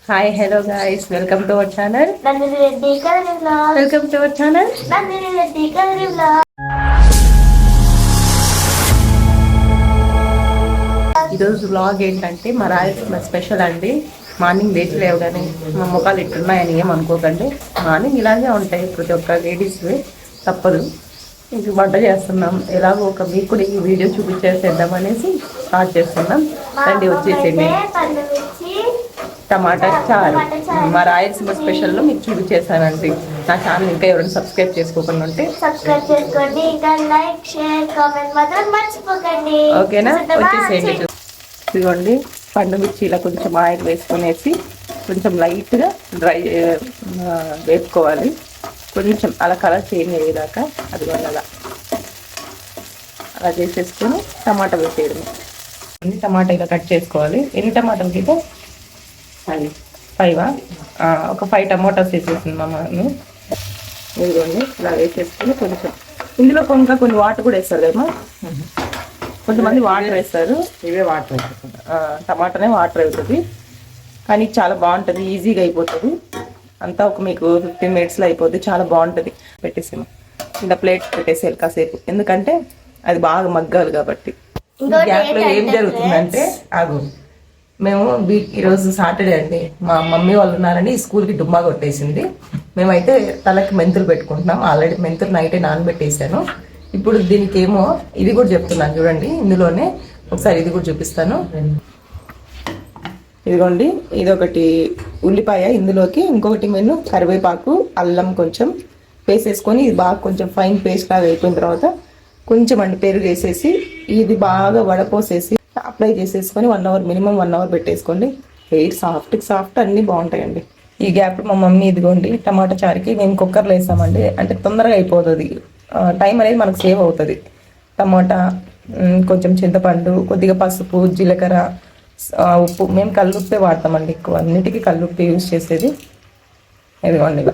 Hi hello guys welcome to our channel. Nandini Reddy Kalari vlogs. Welcome to our channel Nandini Reddy Kalari vlogs. ఈరోజు vlog ఏంటంటే మా Rayalaseema special అండి. Morning లేచి లేవగానే మా ముఖాలు ఇట్టున్నాయని ఏమనుకోకండి. మార్నింగ్ ఇలాగే ఉంటాయి ప్రతి ఒక్క లేడీస్వి, తప్పదు. ఇంక వంట చేస్తున్నాం. ఎలాగో ఒక మీకు కూడా ఈ వీడియో చూపించేసేద్దాం అనేసి స్టార్ట్ చేస్తున్నాం. రండి వచ్చేసేయండి. టమాటా చారు మా రాయలసీమ స్పెషల్లో మీకు చూపించేసానండి. నా ఛానల్ ఇంకా ఎవరైనా సబ్స్క్రైబ్ చేసుకోకుండా ఉంటే సబ్స్క్రైబ్ చేసుకోండి, ఇంకా లైక్ షేర్ కామెంట్ మాత్రం మర్చిపోకండి. ఓకేనా? వచ్చేసేయండి. ఇదిగోండి పండు మిర్చి ఇలా కొంచెం ఆయిల్ వేసుకునేసి కొంచెం లైట్గా డ్రై వేపుకోవాలి. కొంచెం అలా కలర్ చేంజ్ అయ్యేదాకా అదిగోండి అలా చేసేసుకొని టమాటా వేసేయడం. టమాటా ఇలా కట్ చేసుకోవాలి. ఎన్ని టమాటాలకి అయితే అది 5 ఒక 5 టమాటాస్ వేసేసింది మా మమ్మీ. ఇదిగోండి ఇలా వేసేసుకొని కొంచెం ఇందులో ఇంకా కొన్ని వాటర్ కూడా వేస్తారు కదమ్మా. కొంతమంది వాటర్ వేస్తారు, ఇవే వాటర్ టమాటానే వాటర్ అవుతుంది. కానీ చాలా బాగుంటుంది, ఈజీగా అయిపోతుంది. అంతా ఒక మీకు 15 minutesలో అయిపోద్ది. చాలా బాగుంటుంది. పెట్టేసాను ఇలా ప్లేట్ పెట్టేసేయాలి కాసేపు, ఎందుకంటే అది బాగా మగ్గాలి కాబట్టి. గ్యాప్లో ఏం జరుగుతుందంటే మేము ఈరోజు సాటర్డే అండి, మా మమ్మీ వాళ్ళు ఉన్నారని స్కూల్కి డుమ్మా కొట్టేసింది. మేమైతే తలకి మెంతులు పెట్టుకుంటున్నాం. ఆల్రెడీ మెంతులు నైటే నానబెట్టేసాను. ఇప్పుడు దీనికి ఏమో ఇది కూడా చెప్తున్నాను చూడండి. ఇందులోనే ఒకసారి ఇది కూడా చూపిస్తాను. ఇదిగోండి ఇదొకటి ఉల్లిపాయ, ఇందులోకి ఇంకొకటి నేను కరివేపాకు అల్లం కొంచెం వేసేసుకొని ఇది బాగా కొంచెం ఫైన్ పేస్ట్ లాగా అయిపోయిన తర్వాత కొంచెం పెరుగు వేసేసి ఇది బాగా వడపోసేసి అప్లై చేసేసుకొని 1 hour మినిమం 1 hour పెట్టేసుకోండి. హెయిర్ సాఫ్ట్ అన్నీ బాగుంటాయండి. ఈ గ్యాప్ మా మమ్మీ ఇదిగోండి టమాటా చారుకి మేము కుక్కర్లో వేసామండి, అంటే తొందరగా అయిపోతుంది. టైం అనేది మనకు సేవ్ అవుతుంది. టమాటా, కొంచెం చింతపండు, కొద్దిగా పసుపు, జీలకర్ర, ఉప్పు. మేము కల్లుప్పే వాడతామండి ఎక్కువ, అన్నిటికీ కల్లుప్పే యూజ్ చేసేది. ఇదిగోండి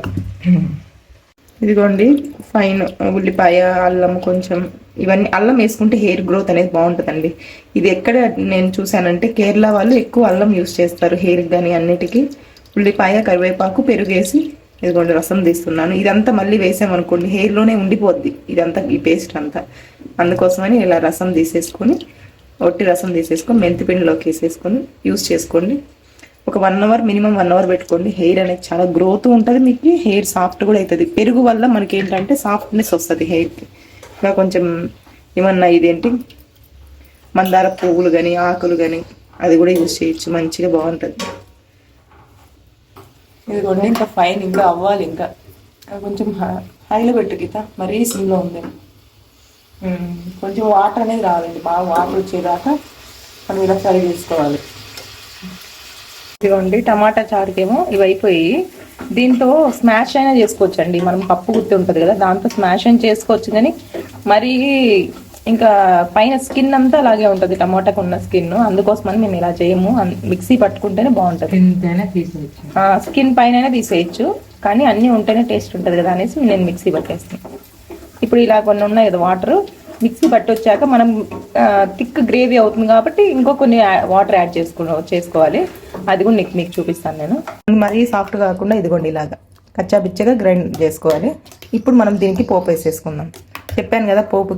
ఇదిగోండి ఫైన్ ఉల్లిపాయ, అల్లం కొంచెం, ఇవన్నీ అల్లం వేసుకుంటే హెయిర్ గ్రోత్ అనేది బాగుంటుందండి. ఇది ఎక్కడ నేను చూసానంటే కేరళ వాళ్ళు ఎక్కువ అల్లం యూజ్ చేస్తారు హెయిర్కి కానీ అన్నిటికీ. ఉల్లిపాయ, కరివేపాకు, పెరుగేసి ఇదిగోండి రసం తీస్తున్నాను. ఇదంతా మళ్ళీ వేసామనుకోండి హెయిర్లోనే ఉండిపోద్ది ఇదంతా, ఈ పేస్ట్ అంతా. అందుకోసమని ఇలా రసం తీసేసుకొని, ఒట్టి రసం తీసేసుకొని మెంతిపిండిలోకి వేసేసుకొని యూజ్ చేసుకోండి. ఒక 1 hour మినిమం 1 hour పెట్టుకోండి. హెయిర్ అనేది చాలా గ్రోత్ ఉంటుంది మీకు, హెయిర్ సాఫ్ట్ కూడా అవుతుంది. పెరుగు వల్ల మనకి ఏంటంటే సాఫ్ట్నెస్ వస్తుంది హెయిర్కి. ఇంకా కొంచెం ఏమన్నా ఇదేంటి మందార పువ్వులు కానీ ఆకులు కానీ అది కూడా యూజ్ చేయొచ్చు, మంచిగా బాగుంటుంది. ఇదిగోండి ఇంకా ఫైన్ ఇంకా అవ్వాలి. ఇంకా కొంచెం హైలో పెట్టు గీత, మరీ సిమ్లో ఉంది. కొంచెం వాటర్ అనేది రావాలండి, బాగా వాటర్ వచ్చేదాకా మనం ఇలా ఫ్రై చేసుకోవాలి. ఇదిగోండి టమాటా చారుకేమో ఇవి అయిపోయి, దీంతో స్మాష్ అయినా చేసుకోవచ్చు అండి. మనం పప్పు గుత్తి ఉంటుంది కదా, దాంతో స్మాష్ అయినా చేసుకోవచ్చు. కానీ మరీ ఇంకా పైన స్కిన్ అంతా అలాగే ఉంటుంది టమాటాకు ఉన్న స్కిన్. అందుకోసమని మేము ఇలా చేయము, మిక్సీ పట్టుకుంటేనే బాగుంటుంది. స్కిన్ పైన తీసేయచ్చు, కానీ అన్నీ ఉంటేనే టేస్ట్ ఉంటుంది కదా అనేసి నేను మిక్సీ పట్టేస్తాను. ఇప్పుడు ఇలా కొన్ని ఉన్నాయి కదా వాటర్, మిక్సీ పట్టి వచ్చాక మనం థిక్ గ్రేవీ అవుతుంది కాబట్టి ఇంకో కొన్ని వాటర్ యాడ్ చేసుకోవాలి. అది కూడా మీకు చూపిస్తాను నేను. మరీ సాఫ్ట్ కాకుండా ఇదిగోండి ఇలాగా కచ్చాపిచ్చగా గ్రైండ్ చేసుకోవాలి. ఇప్పుడు మనం దీనికి పోపు వేసేసుకుందాం. చెప్పాను కదా పోపు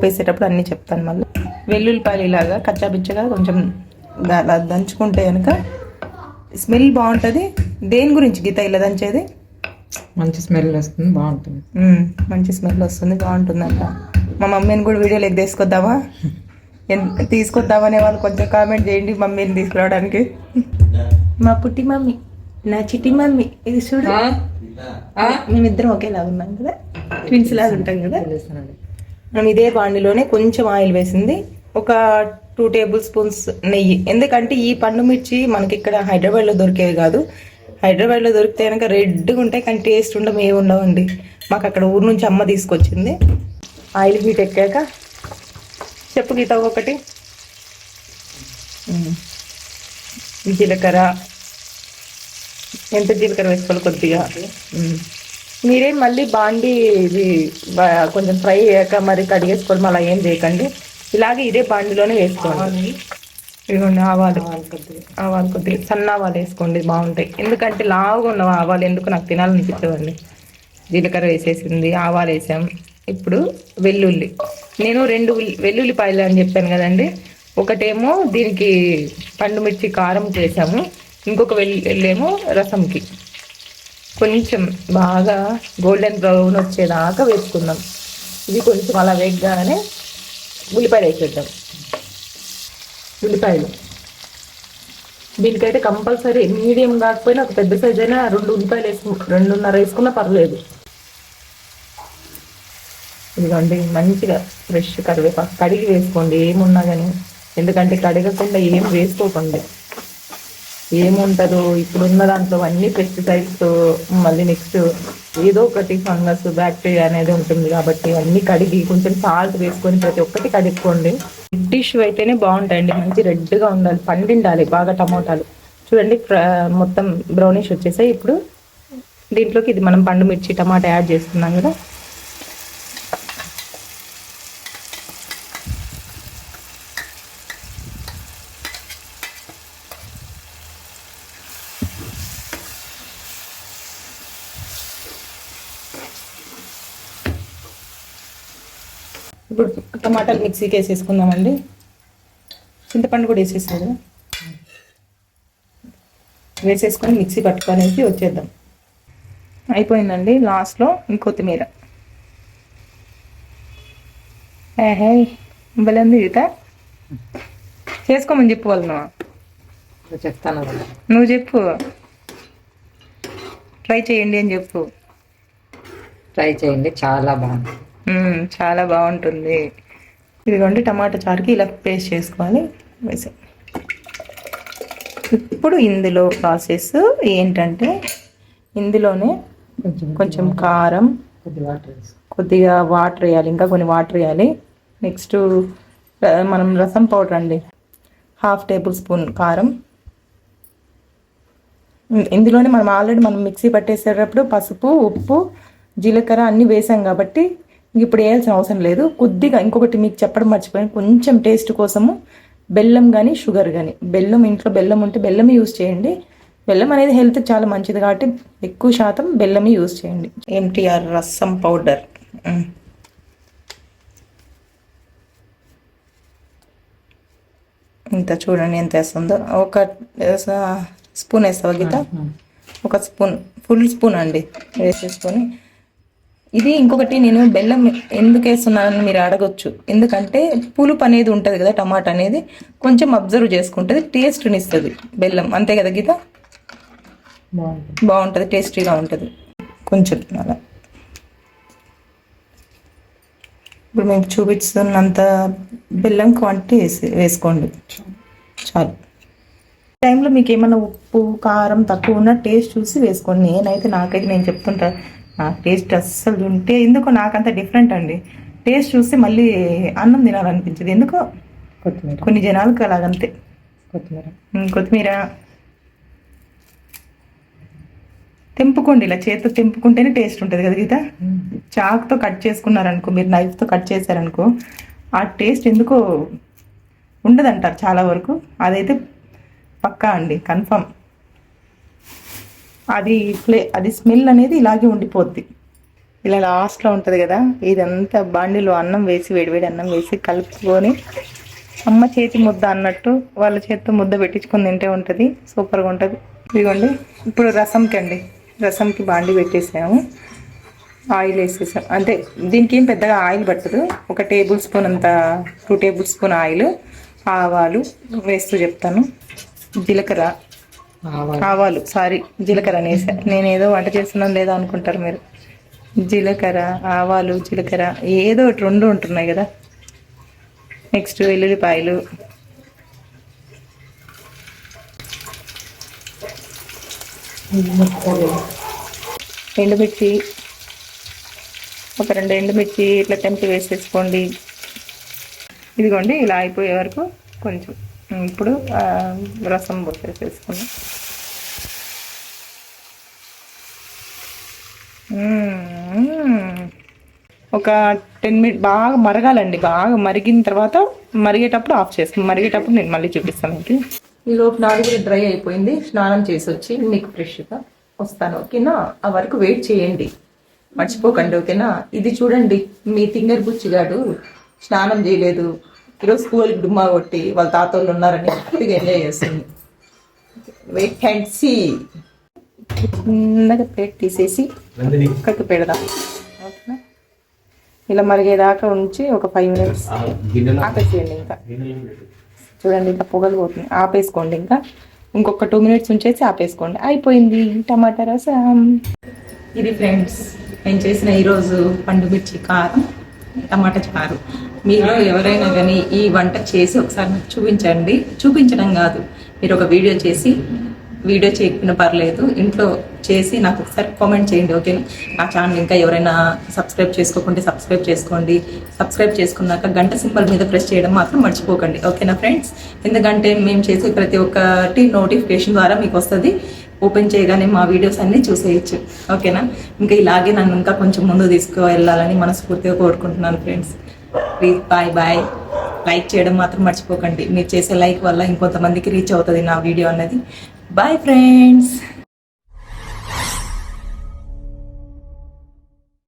వేసేటప్పుడు అన్నీ చెప్తాను. మళ్ళీ వెల్లుల్లిపాయలు ఇలాగా కచ్చాపిచ్చగా కొంచెం అలా దంచుకుంటే కనుక స్మెల్ బాగుంటుంది. దేని గురించి గీత ఇలా దంచేది? మంచి స్మెల్ వస్తుంది, బాగుంటుంది. మంచి స్మెల్ వస్తుంది, బాగుంటుందంట. మా మమ్మీని కూడా వీడియోలోకి తీసుకొద్దామనే వాళ్ళు కొంచెం కామెంట్ చేయండి మమ్మీని తీసుకురావడానికి. మా పుట్టి మమ్మీ, నా చిట్టి మమ్మీ, ఇది చూడు మేమిద్దరం ఒకేలాగా ఉన్నాం కదా, ట్విన్స్ లాగా ఉంటాం కదా. మనం ఇదే బాండిలోనే కొంచెం ఆయిల్ వేసింది, ఒక 2 tablespoons నెయ్యి. ఎందుకంటే ఈ పండు మిర్చి మనకి ఇక్కడ హైదరాబాద్లో దొరికేవి కాదు. హైదరాబాద్లో దొరికితే కనుక రెడ్గా ఉంటాయి, కానీ టేస్ట్ ఉండవు, ఏమి ఉండవండి. మాకు అక్కడ ఊరు నుంచి అమ్మ తీసుకొచ్చింది. ఆయిల్ హీట్ ఎక్కాక చెప్పు గీత ఒకటి. జీలకర్ర, ఎంత జీలకర్ర వేసుకోవాలి? కొద్దిగా. మీరేం మళ్ళీ బాండి ఇది కొంచెం ఫ్రై అయ్యాక మరి కడిగేసుకోవడం అలా ఏం చేయకండి, ఇలాగే ఇదే బాండిలోనే వేసుకోవాలి. ఇదిగోండి ఆవాలు, ఆవాలు కొద్దిగా. ఆవాలు కొద్దిగా సన్న ఆవాలు వేసుకోండి బాగుంటాయి. ఎందుకంటే లావుగా ఉన్న ఆవాలు ఎందుకు నాకు తినాలనిపించవండి. జీలకర్ర వేసేసింది, ఆవాలు వేసాం. ఇప్పుడు వెల్లుల్లి, నేను 2 వెల్లుల్లిపాయలు అని చెప్పాను కదండి. ఒకటేమో దీనికి పండు మిర్చి కారం చేసాము, ఇంకొక వెల్లుల్లేమో రసంకి. కొంచెం బాగా గోల్డెన్ బ్రౌన్ వచ్చేదాకా వేసుకుందాం. ఇది కొంచెం అలా వేగగానే ఉల్లిపాయలు వేసేద్దాం. ఉల్లిపాయలు దీనికైతే కంపల్సరీ మీడియం కాకపోయినా ఒక పెద్ద సైజ్ అయినా 2 ఉల్లిపాయలు 2.5 వేసుకున్నా పర్లేదు. ఇదిగోండి మంచిగా ఫ్రెష్ కరివేపాకు కడిగి వేసుకోండి ఏమున్నా కానీ, ఎందుకంటే కడగకుండా ఏం వేసుకోకండి. ఏముంటుందో ఇప్పుడున్న దాంట్లో అన్ని పెస్టిసైడ్స్, మళ్ళీ నెక్స్ట్ ఏదో ఒకటి ఫంగస్ బ్యాక్టీరియా అనేది ఉంటుంది కాబట్టి అన్ని కడిగి కొంచెం సాల్ట్ వేసుకొని ప్రతి ఒక్కటి కడుక్కోండి. డిష్ అయితేనే బాగుంటాయండి, మంచి రెడ్గా ఉండాలి, పండిండాలి బాగా. టమోటాలు చూడండి మొత్తం బ్రౌనిష్ వచ్చేసాయి. ఇప్పుడు దీంట్లోకి ఇది మనం పండు మిర్చి టమాటా యాడ్ చేస్తున్నాం కదా. ఇప్పుడు టమాటాలు మిక్సీకి వేసేసుకుందామండి. చింతపండు కూడా వేసేసాం కదా, వేసేసుకొని మిక్సీ పట్టుకొనేసి వచ్చేద్దాం. అయిపోయిందండి. లాస్ట్లో కొత్తిమీర. ఏహే బలంది గీత, చేసుకోమని చెప్పు వాళ్ళు. చెప్తాను, నువ్వు చెప్పు, ట్రై చేయండి అని చెప్పు. ట్రై చేయండి, చాలా బాగుంది. చాలా బాగుంటుంది. ఇదిగోండి టమాటా చారుకి ఇలా పేస్ట్ చేసుకోవాలి, వేసా. ఇప్పుడు ఇందులో ప్రాసెస్ ఏంటంటే, ఇందులోనే కొంచెం కారం, కొద్దిగా వాటర్ వేయాలి, ఇంకా కొన్ని వాటర్ వేయాలి. నెక్స్ట్ మనం రసం పౌడర్ అండి, 1/2 టేబుల్ స్పూన్ కారం. ఇందులోనే మనం మిక్సీ పట్టేసేటప్పుడు పసుపు, ఉప్పు, జీలకర్ర అన్నీ వేసాం కాబట్టి ఇప్పుడు వేయాల్సిన అవసరం లేదు. కొద్దిగా ఇంకొకటి మీకు చెప్పడం మర్చిపోయాను, కొంచెం టేస్ట్ కోసము బెల్లం కానీ షుగర్ కానీ, బెల్లం ఇంట్లో బెల్లం ఉంటే బెల్లం యూజ్ చేయండి. బెల్లం అనేది హెల్త్ చాలా మంచిది కాబట్టి ఎక్కువ శాతం బెల్లమే యూజ్ చేయండి. ఎంటీఆర్ రసం పౌడర్ ఇంత చూడండి ఎంత వేస్తుందో. ఒక స్పూన్ వేస్తావా గీత? ఒక స్పూన్, ఫుల్ స్పూన్ అండి వేసేసుకొని. ఇది ఇంకొకటి, నేను బెల్లం ఎందుకు వేస్తున్నానని మీరు అడగొచ్చు. ఎందుకంటే పులుపు అనేది ఉంటుంది కదా, టమాటా అనేది కొంచెం అబ్జర్వ్ చేసుకుంటుంది, టేస్ట్ని ఇస్తుంది బెల్లం. అంతే కదా గీత? బాగుంటుంది, టేస్టీగా ఉంటుంది కొంచెం అలా. ఇప్పుడు మేము చూపిస్తున్నంత బెల్లం క్వాంటిటీ వేసుకోండి చాలు. టైంలో మీకు ఏమైనా ఉప్పు కారం తక్కువ ఉన్న టేస్ట్ చూసి వేసుకోండి. నాకైతే నేను చెప్తుంటా, నాకు టేస్ట్ అస్సలు ఉంటే ఎందుకో నాకంత డిఫరెంట్ అండి. టేస్ట్ చూస్తే మళ్ళీ అన్నం తినాలనిపించదు ఎందుకో. కొత్తిమీర, కొన్ని జనాలకు అలాగంతే. కొత్తిమీర తెంపుకోండి, ఇలా చేతితో తెంపుకుంటేనే టేస్ట్ ఉంటుంది కదా గీత. చాకుతో కట్ చేసుకున్నారనుకో, మీరు నైఫ్తో కట్ చేశారనుకో, ఆ టేస్ట్ ఎందుకో ఉండదంటారు చాలా వరకు. అదైతే పక్కా అండి, కన్ఫర్మ్. అది స్మెల్ అనేది ఇలాగే ఉండిపోద్ది. ఇలా లాస్ట్లో ఉంటుంది కదా, ఇదంతా బాండిలో అన్నం వేసి, వేడివేడి అన్నం వేసి కలుపుకొని, అమ్మ చేతి ముద్ద అన్నట్టు వాళ్ళ చేతితో ముద్ద పెట్టించుకొని తింటే ఉంటుంది, సూపర్గా ఉంటుంది. ఇదిగోండి ఇప్పుడు రసంకి బాండి పెట్టేసాము, ఆయిల్ వేసేసాం. అంటే దీనికి ఏం పెద్దగా ఆయిల్ పట్టదు. 1 టేబుల్ స్పూన్ అంత, 2 టేబుల్ స్పూన్ ఆయిల్, ఆవాలు వేస్తూ చెప్తాను. ఆవాలు జీలకర్ర అనేసా, నేనేదో వంట చేస్తున్నాను లేదా అనుకుంటారు మీరు. జీలకర్ర, ఆవాలు, జీలకర్ర ఏదో ఒకటి 2 ఉంటున్నాయి కదా. నెక్స్ట్ వెల్లుల్లిపాయలు, ఎండుమిర్చి, ఒక 2 ఎండుమిర్చి ఇట్లా తెంపి వేసేసుకోండి. ఇదిగోండి ఇలా అయిపోయే వరకు కొంచెం. ఇప్పుడు రసం పోసేసుకున్నాం. ఒక 10 మినిట్ బాగా మరగాలండి. బాగా మరిగిన తర్వాత మరిగేటప్పుడు ఆఫ్ చేస్తాను. మరిగేటప్పుడు నేను మళ్ళీ చూపిస్తాను మీకు. ఈ లోపు నాది కూడా డ్రై అయిపోయింది. స్నానం చేసి వచ్చి మీకు ఫ్రెష్గా వస్తాను, ఓకేనా? ఆ వరకు వెయిట్ చేయండి, మర్చిపోకండి, ఓకేనా? ఇది చూడండి, మీ తింగర్ బుచ్చిగాడు స్నానం చేయలేదు, ఈరోజు స్కూల్కి డుమ్మా కొట్టి వాళ్ళ తాతోళ్ళు ఉన్నారని హ్యాపీగా ఎంజాయ్ చేస్తుంది. Wait and see. చిన్నగా ప్లేట్ తీసేసి పక్కకి పెడదాం, ఓకేనా? ఇలా మరిగేదాకా ఉంచి ఒక 5 మినిట్స్ ఆపేసేయండి. ఇంకా చూడండి, ఇంకా పొగలు పోతుంది, ఆపేసుకోండి. ఇంకా ఇంకొక 2 మినిట్స్ ఉంచేసి ఆపేసుకోండి. అయిపోయింది టమాటా రసం. ఇది ఫ్రెండ్స్ నేను చేసిన ఈరోజు పండుమిర్చి కారం టమాటా చారు. మీరు ఎవరైనా కానీ ఈ వంట చేసి ఒకసారి నాకు చూపించండి. చూపించడం కాదు, మీరు ఒక వీడియో చేసి, వీడియో చేయకపోయినా పర్లేదు, ఇంట్లో చేసి నాకు ఒకసారి కామెంట్ చేయండి, ఓకేనా? నా ఛానల్ ఇంకా ఎవరైనా సబ్స్క్రైబ్ చేసుకోకుంటే సబ్స్క్రైబ్ చేసుకోండి. సబ్స్క్రైబ్ చేసుకున్నాక గంట సింబల్ మీద ప్రెస్ చేయడం మాత్రం మర్చిపోకండి, ఓకేనా ఫ్రెండ్స్? ఎందుకంటే మేము చేసే ప్రతి ఒక్కటి నోటిఫికేషన్ ద్వారా మీకు వస్తుంది. ఓపెన్ చేయగానే మా వీడియోస్ అన్నీ చూసేయచ్చు, ఓకేనా? ఇంకా ఇలాగే నన్ను ఇంకా కొంచెం ముందు తీసుకువెళ్ళాలని మనస్ఫూర్తిగా కోరుకుంటున్నాను friends. Please bye bye. Like చేయడం మాత్రం మర్చిపోకండి. మీరు చేసే లైక్ వల్ల ఇంకొంతమందికి రీచ్ అవుతుంది నా వీడియో అన్నది. Bye friends.